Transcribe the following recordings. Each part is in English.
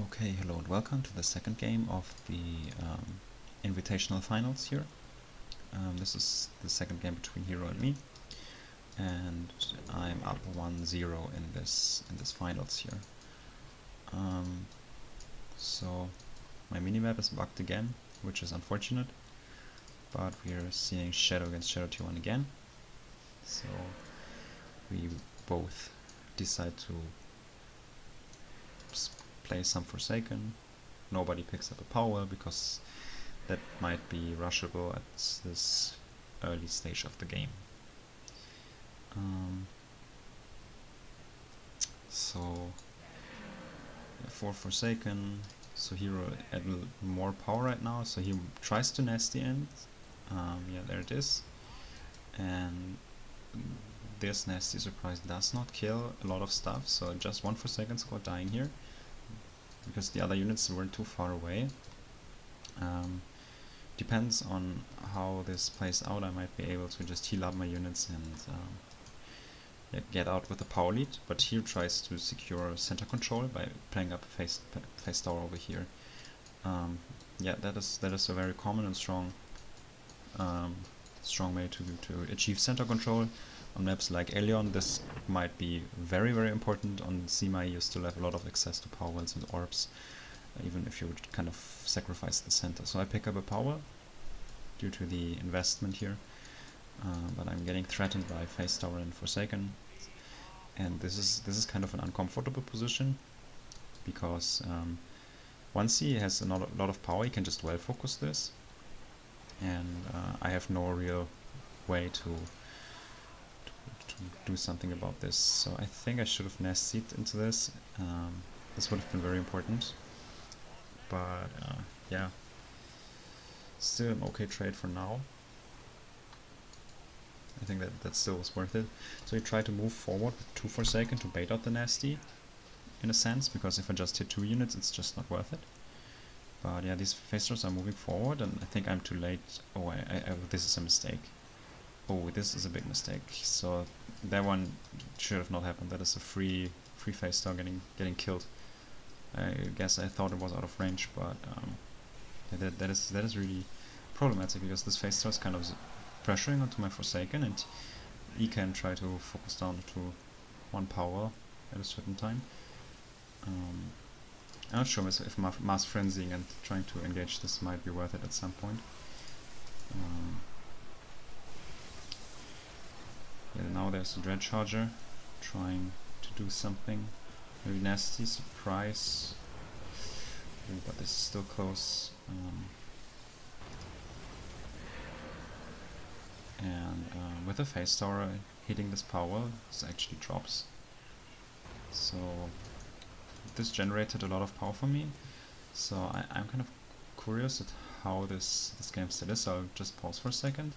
Okay, hello and welcome to the second game of the Invitational finals here. This is the second game between Hirooo and me, and I'm up 1-0 in this finals here. So my minimap is bugged again, which is unfortunate, but we're seeing Shadow against Shadow T1 again. So we both decide to play some Forsaken. Nobody picks up a power because that might be rushable at this early stage of the game. So for Forsaken, so Hirooo had more power right now, so he tries to nasty end. Yeah, there it is. And this nasty surprise does not kill a lot of stuff, so just one Forsaken squad dying here because the other units weren't too far away. Depends on how this plays out. I might be able to just heal up my units and get out with a power lead, but here tries to secure center control by playing up a face tower over here. Yeah, that is a very common and strong way to achieve center control. On maps like Elion, this might be very important. On Sima, you still have a lot of access to power wells and orbs, even if you would kind of sacrifice the center. So I pick up a power due to the investment here, but I'm getting threatened by face tower and Forsaken, and this is kind of an uncomfortable position because once he has a lot of power, he can just well focus this, and I have no real way to do something about this. So I think I should have nastied into this. This would have been very important, but yeah, still an okay trade for now. I think that still was worth it. So you try to move forward with 2 Forsaken to bait out the nasty, in a sense, because if I just hit 2 units, it's just not worth it. But yeah, these phasers are moving forward, and I think I'm too late. Oh, this is a mistake. Oh, this is a big mistake. So that one should have not happened. That is a free phase star getting killed. I guess I thought it was out of range, but yeah, that is really problematic because this phase star is kind of pressuring onto my Forsaken, and he can try to focus down to 1 power at a certain time. I'm not sure if mass frenzying and trying to engage this might be worth it at some point. Yeah, now there's a Dread Charger trying to do something. Maybe nasty surprise. Ooh, but this is still close. And with a face tower hitting this power, this actually drops. So this generated a lot of power for me. So I'm kind of curious at how this game still is. So I'll just pause for a second.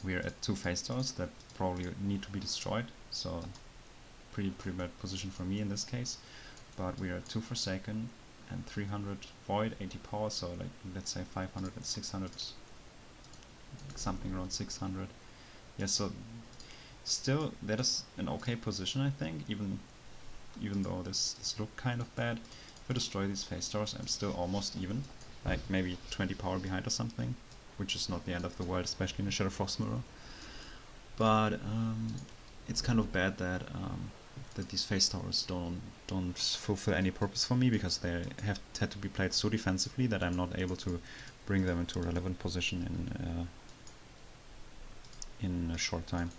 We're at 2 face towers that probably need to be destroyed. So pretty bad position for me in this case. But we're at 2 Forsaken and 300 void, 80 power. So like let's say 500 and 600. Something around 600. Yeah, so still that is an okay position, I think, even though this looked kind of bad. If I destroy these phase towers, I'm still almost even, like maybe 20 power behind or something, which is not the end of the world, especially in a Shadow Frost mirror. But it's kind of bad that these phase towers don't fulfill any purpose for me, because they had to be played so defensively that I'm not able to bring them into a relevant position in a short time.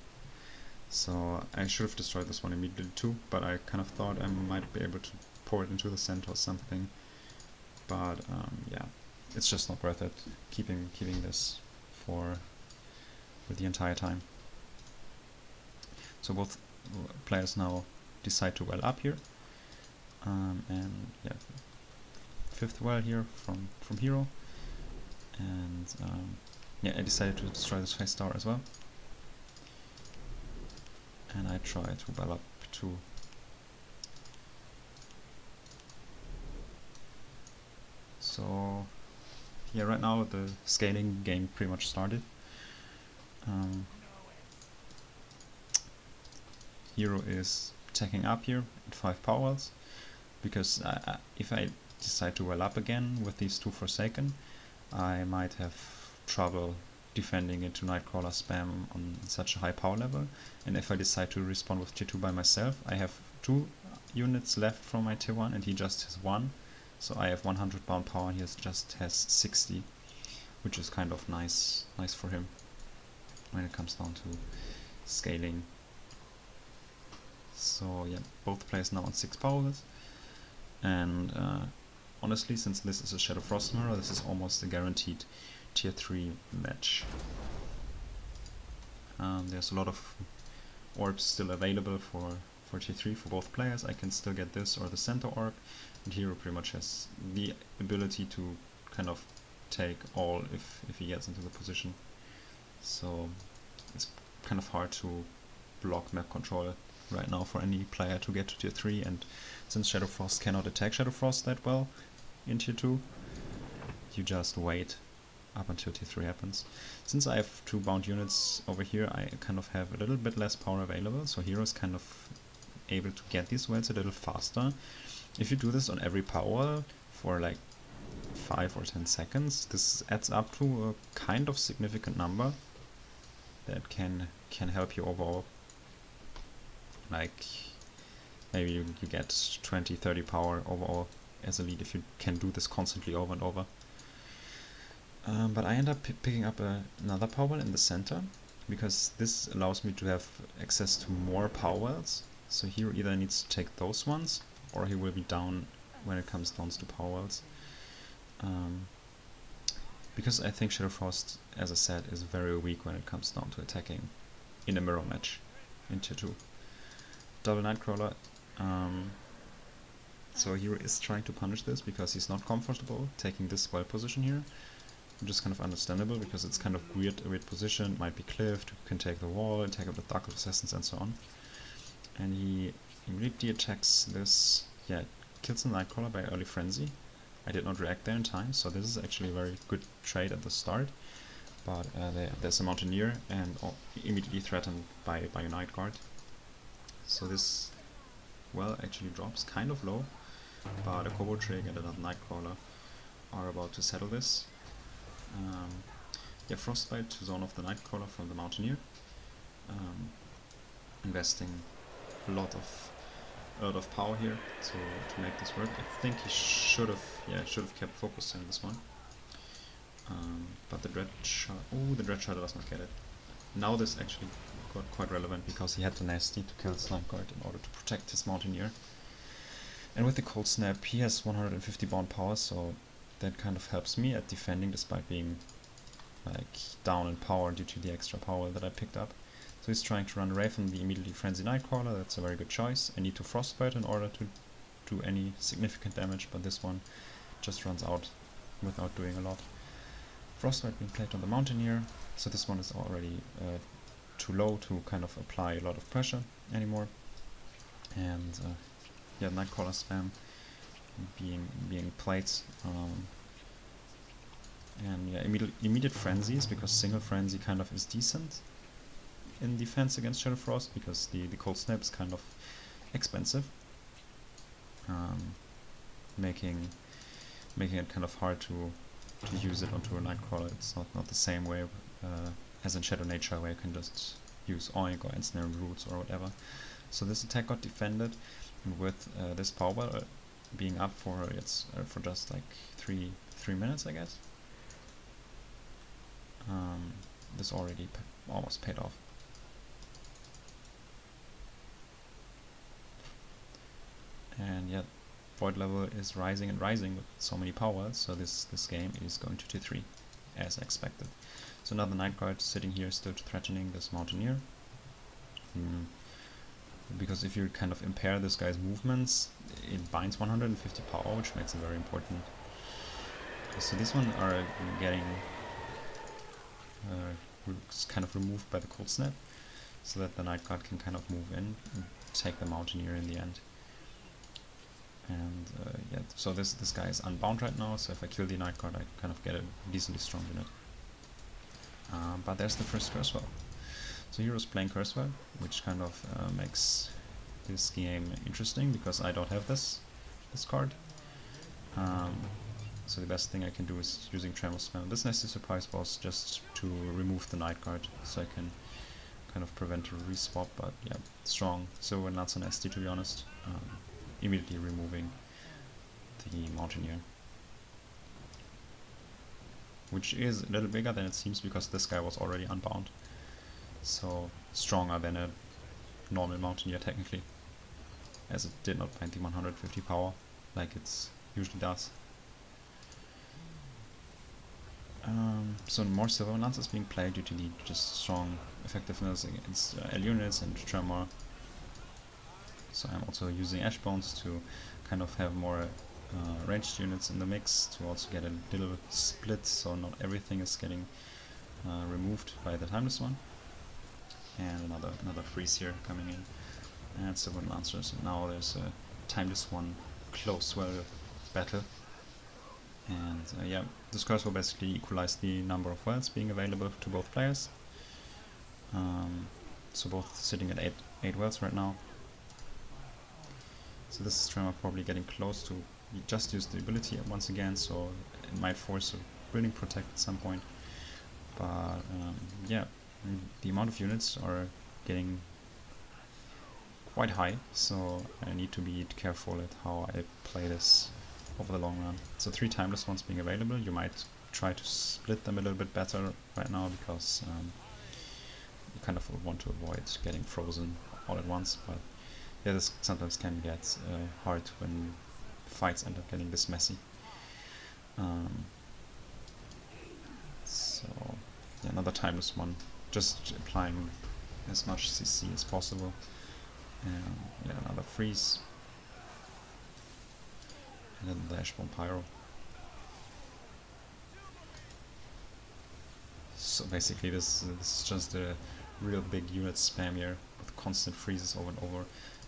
So I should have destroyed this one immediately too, but I kind of thought I might be able to pour it into the center or something. But yeah, it's just not worth it keeping this for the entire time. So both players now decide to well up here, and yeah, 5th well here from Hirooo, and yeah, I decided to destroy this face tower as well. And I try to well up too. So yeah, right now the scaling game pretty much started. Hirooo is attacking up here at 5 power wells. because if I decide to well up again with these two Forsaken, I might have trouble defending into Nightcrawler spam on such a high power level. And if I decide to respawn with tier 2 by myself, I have 2 units left from my tier 1 and he just has 1. So I have 100 bound power and he just has 60, which is kind of nice for him when it comes down to scaling. So yeah, both players now on 6 powers. And honestly, since this is a Shadow Frost mirror, this is almost a guaranteed tier 3 match. There's a lot of orbs still available for tier 3 for both players. I can still get this or the center orb, and Hirooo pretty much has the ability to kind of take all if he gets into the position. So it's kind of hard to block map control right now for any player to get to tier 3, and since Shadow Frost cannot attack Shadow Frost that well in tier 2, you just wait up until tier 3 happens. Since I have 2 bound units over here, I kind of have a little bit less power available, so Hirooo is kind of able to get these wells a little faster. If you do this on every power for like 5 or 10 seconds, this adds up to a kind of significant number that can help you overall. Like maybe you get 20-30 power overall as a lead if you can do this constantly over and over. But I end up picking up another power well in the center, because this allows me to have access to more power wells. So Hirooo either needs to take those ones, or he will be down when it comes down to power wells. Because I think Shadow Frost, as I said, is very weak when it comes down to attacking in a mirror match in tier 2. Double Nightcrawler. So Hirooo is trying to punish this because he's not comfortable taking this well position here, which is kind of understandable because it's kind of a weird position. It might be cliffed, you can take the wall, take up the Dark Assassins and so on. And he immediately attacks this, yeah, kills the Nightcrawler by early frenzy. I did not react there in time, so this is actually a very good trade at the start. But there's a Mountaineer and immediately threatened by a Night Guard. So this, well, actually drops kind of low, but a Kobold Trig and another Nightcrawler are about to settle this. Yeah, Frostbite to zone off the Nightcrawler from the Mountaineer, investing a lot of power here to make this work. I think he should have kept focused in this one. But the Dreadshot does not get it. Now this actually got quite relevant because he had the Nasty to kill his Night Guard in order to protect his Mountaineer. And with the Cold Snap, he has 150 bound power, so that kind of helps me at defending despite being like down in power due to the extra power that I picked up. So he's trying to run away from the immediately frenzy Nightcrawler. That's a very good choice. I need to Frostbite in order to do any significant damage, but this one just runs out without doing a lot. Frostbite being played on the Mountaineer, so this one is already too low to kind of apply a lot of pressure anymore. And yeah, Nightcrawler spam being played. And yeah, immediate frenzies, because single frenzy kind of is decent in defense against Shadow Frost, because the Cold Snap is kind of expensive, making it kind of hard to use it onto a Nightcrawler. It's not the same way as in Shadow Nature, where you can just use Oink or Ensnaring Roots or whatever. So this attack got defended, and with this power being up for just like three minutes, I guess, this already almost paid off. And yeah, Void level is rising and rising with so many powers, so this game is going to tier 3 as expected. So another Night Guard sitting here still threatening this Mountaineer. Because if you kind of impair this guy's movements, it binds 150 power, which makes it very important. So these one are getting kind of removed by the Cold Snap, so that the Night Guard can kind of move in and take the Mountaineer in the end. And yeah, so this guy is unbound right now, so if I kill the Night Guard, I kind of get a decently strong unit. But there's the first Cursewell. So Hiroo's playing Cursewell, which kind of makes this game interesting, because I don't have this. this card. So the best thing I can do is using Tremor Spell. This Nasty Surprise was just to remove the Night Guard, so I can kind of prevent a reswap, but yeah, strong. So not so nasty, to be honest. Immediately removing the Mountaineer, which is a little bigger than it seems because this guy was already unbound, so stronger than a normal Mountaineer technically, as it did not bind the 150 power like it usually does. So more Silver Lancers being played due to the just strong effectiveness against L units and Tremor. So I'm also using Ash Bones to kind of have more ranged units in the mix, to also get a little split so not everything is getting removed by the Timeless One. And another freeze here coming in, and Silver Lancers. And now there's a Timeless One close battle. And yeah, this curse will basically equalize the number of wells being available to both players. So both sitting at 8 wells right now. So this is Tremor probably getting close to just use the ability once again, so it might force a Building Protect at some point. But yeah, the amount of units are getting quite high, so I need to be careful at how I play this over the long run. So 3 Timeless Ones being available. You might try to split them a little bit better right now, because you kind of want to avoid getting frozen all at once, but yeah, this sometimes can get hard when fights end up getting this messy. So yeah, another Timeless One, just applying as much CC as possible. And yeah, another freeze. And then the Ashbone Pyro. So basically this is just a real big unit spam here with constant freezes over and over.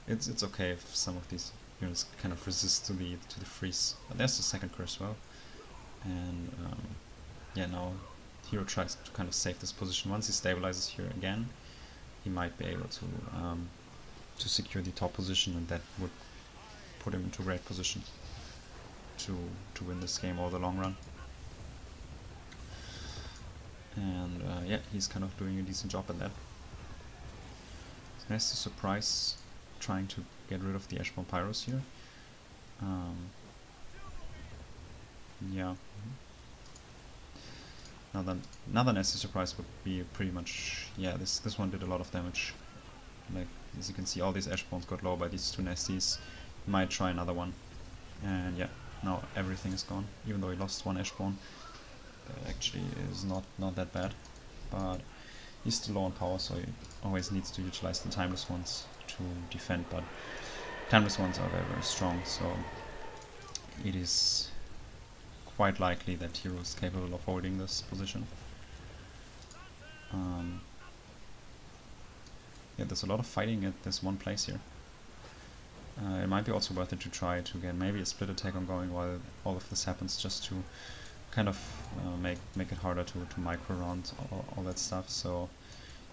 It's okay if some of these units kind of resist to the freeze. But there's the second curse well. And yeah, now Hirooo tries to kind of save this position. Once he stabilizes here again, he might be able to secure the top position, and that would put him into a great position to win this game over the long run. And yeah, he's kind of doing a decent job at that. Nice to surprise, trying to get rid of the Ashbone Pyros here. Yeah. Another nasty surprise would be pretty much, yeah, this one did a lot of damage. Like, as you can see, all these Ashbones got low by these 2 nasties. Might try another one. And yeah, now everything is gone, even though he lost 1 Ashbone. That actually is not that bad. But he's still low on power, so he always needs to utilize the Timeless Ones to defend, but Timeless Ones are very, very strong, so it is quite likely that Hirooo is capable of holding this position. Yeah, there's a lot of fighting at this one place here. It might be also worth it to try to get maybe a split attack ongoing while all of this happens, just to kind of make it harder to micro round all that stuff. So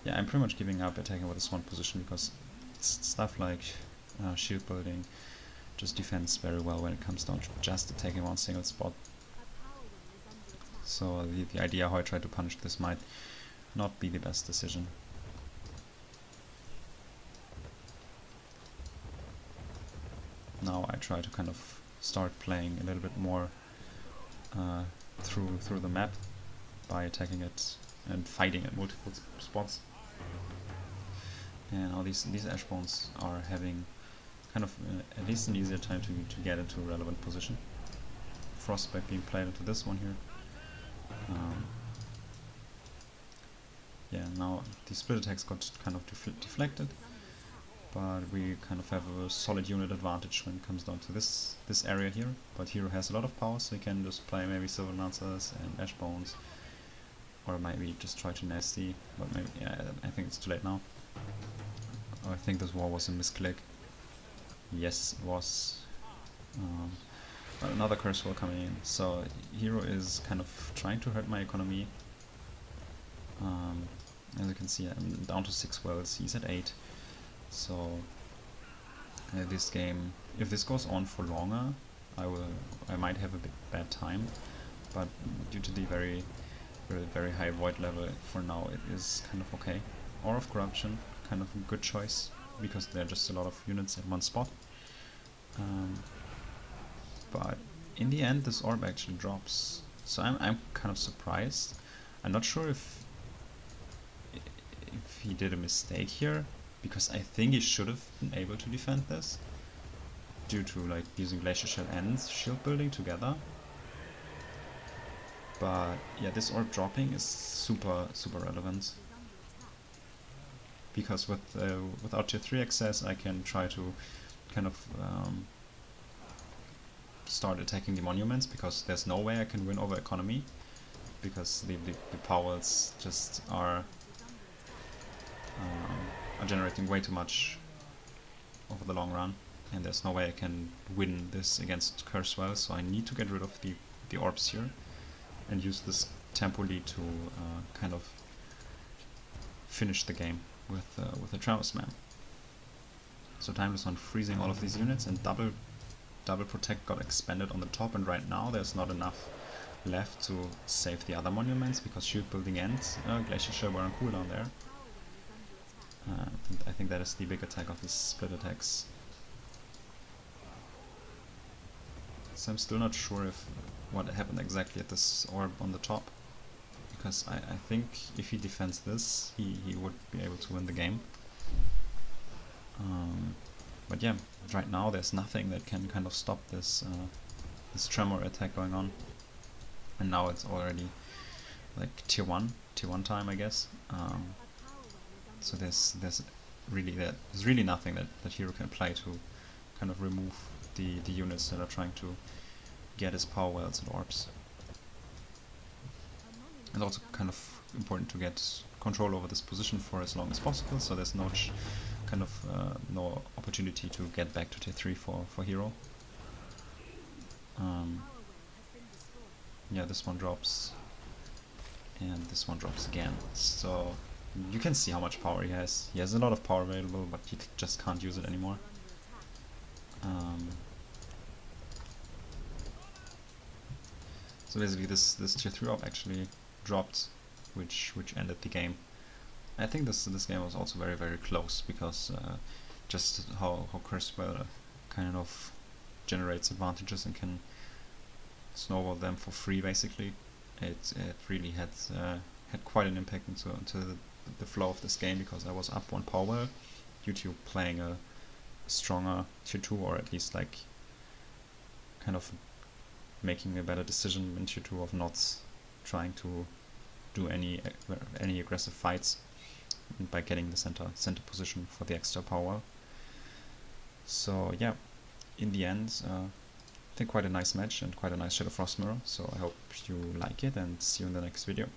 yeah, I'm pretty much giving up attacking with this one position, because stuff like shield building just defends very well when it comes down to just attacking one single spot. So the idea how I try to punish this might not be the best decision. Now I try to kind of start playing a little bit more through the map by attacking it and fighting at multiple spots. And all these Ashbones are having kind of at least an easier time to get into a relevant position. Frostbite being played into this one here. Yeah, now the split attacks got kind of deflected, but we kind of have a solid unit advantage when it comes down to this area here. But Hirooo has a lot of power, so he can just play maybe Silver Lancers and Ashbones, or maybe just try to nasty, but maybe, yeah, I think it's too late now. Oh, I think this war was a misclick. Yes, it was. But another curse wall coming in, so Hirooo is kind of trying to hurt my economy. As you can see, I'm down to 6 wells, he's at 8, so this game, if this goes on for longer, I might have a bit bad time, but due to the very high void level for now, it is kind of okay. Or of corruption, kind of a good choice, because there are just a lot of units at one spot. But in the end, this orb actually drops, so I'm kind of surprised. I'm not sure if he did a mistake here, because I think he should have been able to defend this due to like using glacier shell and shield building together. But yeah, this orb dropping is super relevant, because without tier 3 access I can try to kind of start attacking the monuments, because there's no way I can win over economy, because the powers just are generating way too much over the long run, and there's no way I can win this against Cursewell, so I need to get rid of the orbs here and use this tempo lead to kind of finish the game with a Travis Man. So Timeless on freezing all of these units, and double protect got expanded on the top, and right now there's not enough left to save the other monuments, because shield building and glacier shell were on cooldown there. I think that is the big attack of these split attacks. So I'm still not sure if what happened exactly at this orb on the top, because I think if he defends this, he would be able to win the game. But yeah, right now there's nothing that can kind of stop this this tremor attack going on, and now it's already like tier 1 time, I guess. So there's really nothing that Hirooo can play to kind of remove the units that are trying to get his power wells and orbs. It's also kind of important to get control over this position for as long as possible, so there's no no opportunity to get back to tier 3 for Hirooo. Yeah, this one drops, and this one drops again. So you can see how much power he has. He has a lot of power available, but he just can't use it anymore. So basically this tier 3 orb actually dropped, which ended the game. I think this game was also very close, because just how Cursewell kind of generates advantages and can snowball them for free basically. It really had quite an impact into the flow of this game, because I was up one power well due to playing a stronger tier 2, or at least like kind of making a better decision in tier 2 of not trying to do any aggressive fights by getting the center position for the extra power. So yeah, in the end, I think quite a nice match and quite a nice Shadow Frost Mirror. So I hope you like it, and see you in the next video.